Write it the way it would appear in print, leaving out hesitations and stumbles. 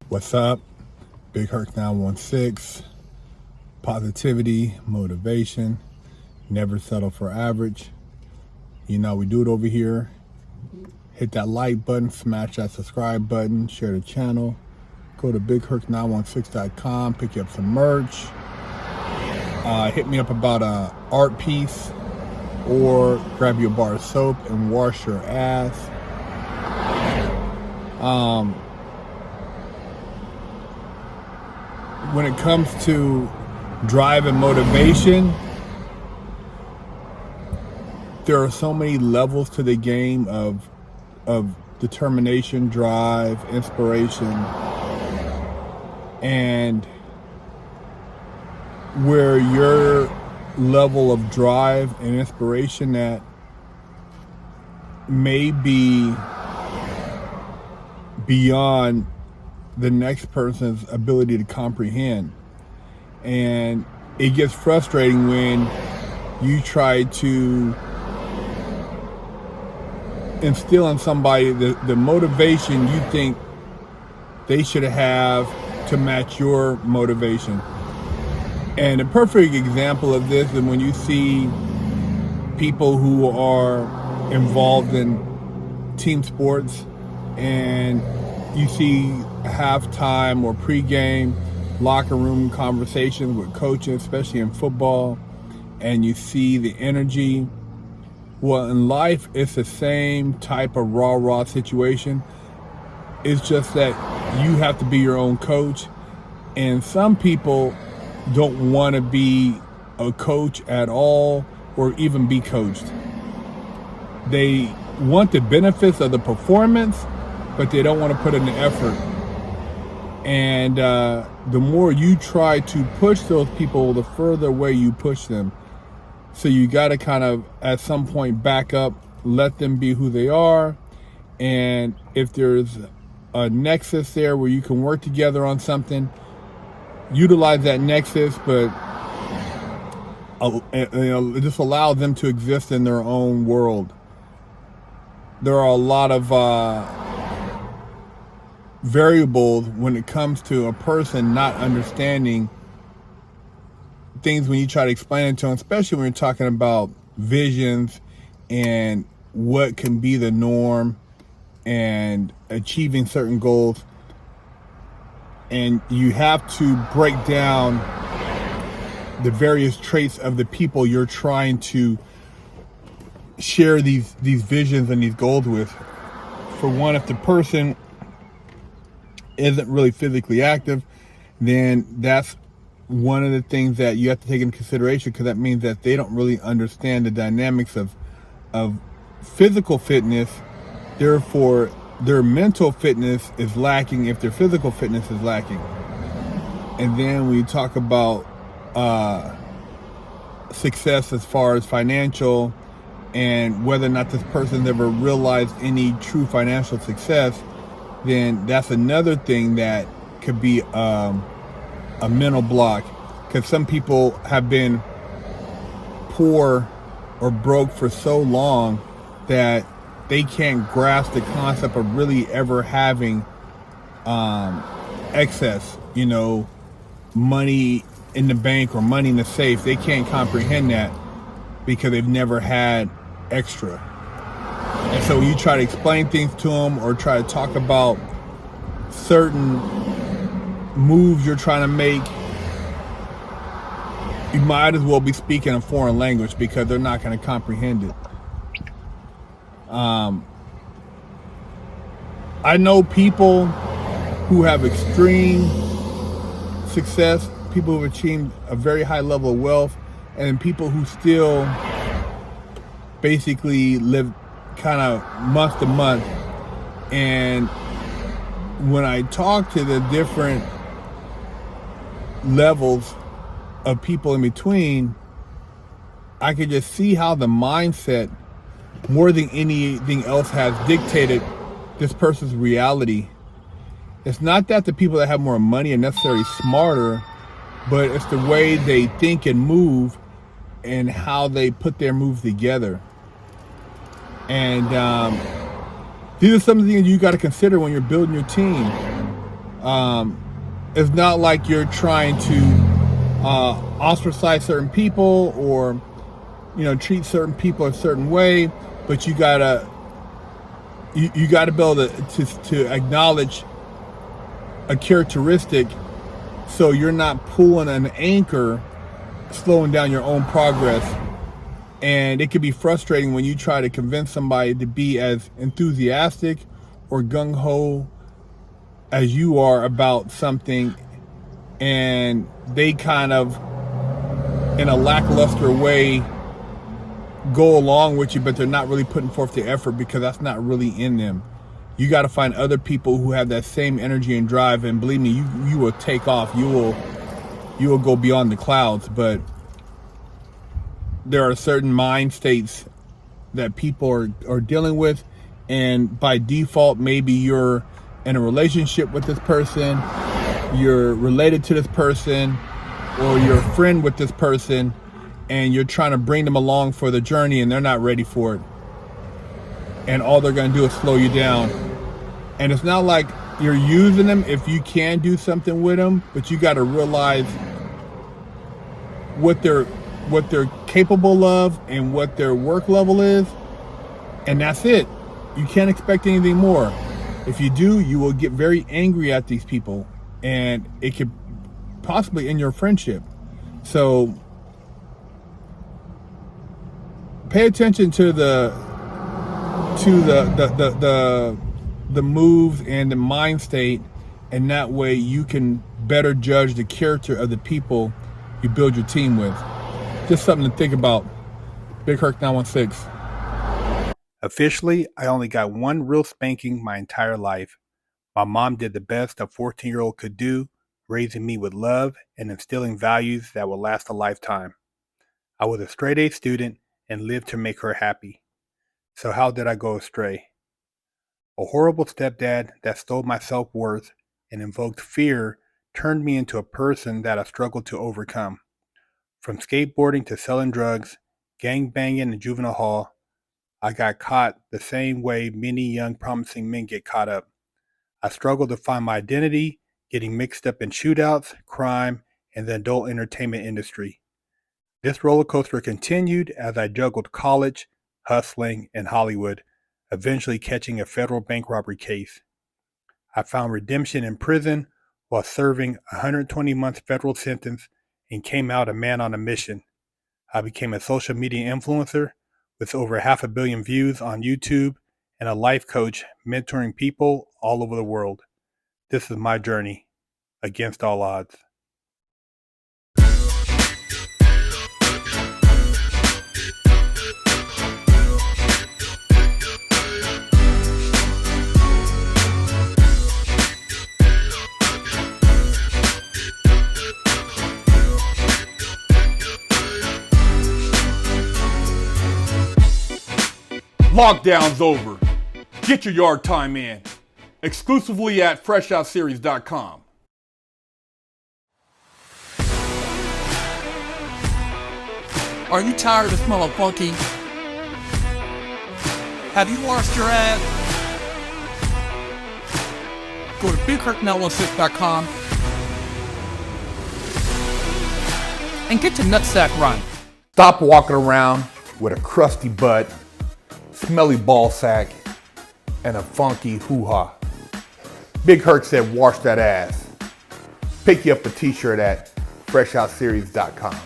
What's up? Big Herc 916. Positivity, motivation, never settle for average. You know, we do it over here. Hit that like button, smash that subscribe button, share the channel. Go to bigherc916.com, pick up some merch. Hit me up about an art piece, or grab your bar of soap and wash your ass. When it comes to drive and motivation, there are so many levels to the game of determination, drive, inspiration, and where your level of drive and inspiration that may be beyond the next person's ability to comprehend. And it gets frustrating when you try to instill in somebody the motivation you think they should have to match your motivation. And a perfect example of this is when you see people who are involved in team sports, and you see halftime or pregame locker room conversations with coaches, especially in football, and you see the energy. Well, in life, it's the same type of rah-rah situation. It's just that you have to be your own coach, and some people don't want to be a coach at all or even be coached. They want the benefits of the performance, but they don't want to put in the effort. And the more you try to push those people, the further away you push them. So you got to kind of, at some point, back up, let them be who they are. And if there's a nexus there where you can work together on something, utilize that nexus, but just allow them to exist in their own world. There are a lot of variables when it comes to a person not understanding things when you try to explain it to them, especially when you're talking about visions and what can be the norm and achieving certain goals. And you have to break down the various traits of the people you're trying to share these visions and these goals with. For one, if the person isn't really physically active, then that's one of the things that you have to take into consideration, because that means that they don't really understand the dynamics of physical fitness. Therefore, their mental fitness is lacking if their physical fitness is lacking. And then when you talk about success as far as financial, and whether or not this person's ever realized any true financial success, then that's another thing that could be a mental block. Because some people have been poor or broke for so long that they can't grasp the concept of really ever having excess, money in the bank or money in the safe. They can't comprehend that because they've never had extra. And so you try to explain things to them or try to talk about certain moves you're trying to make, you might as well be speaking a foreign language, because they're not going to comprehend it. I know people who have extreme success, people who have achieved a very high level of wealth, and people who still basically live kind of month to month. And when I talk to the different levels of people in between, I could just see how the mindset, more than anything else, has dictated this person's reality. It's not that the people that have more money are necessarily smarter, but it's the way they think and move and how they put their moves together. And these are some of the things you got to consider when you're building your team. It's not like you're trying to ostracize certain people or treat certain people a certain way, but you gotta be able to acknowledge a characteristic, so you're not pulling an anchor, slowing down your own progress. And it can be frustrating when you try to convince somebody to be as enthusiastic or gung-ho as you are about something, and they kind of, in a lackluster way, go along with you, but they're not really putting forth the effort because that's not really in them. You got to find other people who have that same energy and drive, and believe me, you will take off. You will go beyond the clouds. But there are certain mind states that people are dealing with, and by default, maybe you're in a relationship with this person, you're related to this person, or you're a friend with this person, and you're trying to bring them along for the journey, and they're not ready for it. And all they're going to do is slow you down. And it's not like you're using them if you can do something with them, but you got to realize what they're capable of and what their work level is, and that's it. You can't expect anything more. If you do, you will get very angry at these people, and it could possibly end your friendship. So pay attention to the moves and the mind state, and that way you can better judge the character of the people you build your team with. Just something to think about. Big Herc 916. Officially, I only got one real spanking my entire life. My mom did the best a 14-year-old could do, raising me with love and instilling values that will last a lifetime. I was a straight A student and lived to make her happy. So how did I go astray? A horrible stepdad that stole my self-worth and invoked fear turned me into a person that I struggled to overcome. From skateboarding to selling drugs, gang banging in juvenile hall, I got caught the same way many young promising men get caught up. I struggled to find my identity, getting mixed up in shootouts, crime, and the adult entertainment industry. This roller coaster continued as I juggled college, hustling, and Hollywood, eventually catching a federal bank robbery case. I found redemption in prison while serving a 120-month federal sentence and came out a man on a mission. I became a social media influencer with over 500 million views on YouTube and a life coach mentoring people all over the world. This is my journey, against all odds. Lockdown's over. Get your yard time in. Exclusively at FreshOutSeries.com. Are you tired of smelling funky? Have you washed your ass? Go to BigHurtNow16.com and get your nutsack right. Stop walking around with a crusty butt, smelly ball sack, and a funky hoo-ha. Big Herc said wash that ass. Pick you up a t-shirt at FreshOutSeries.com.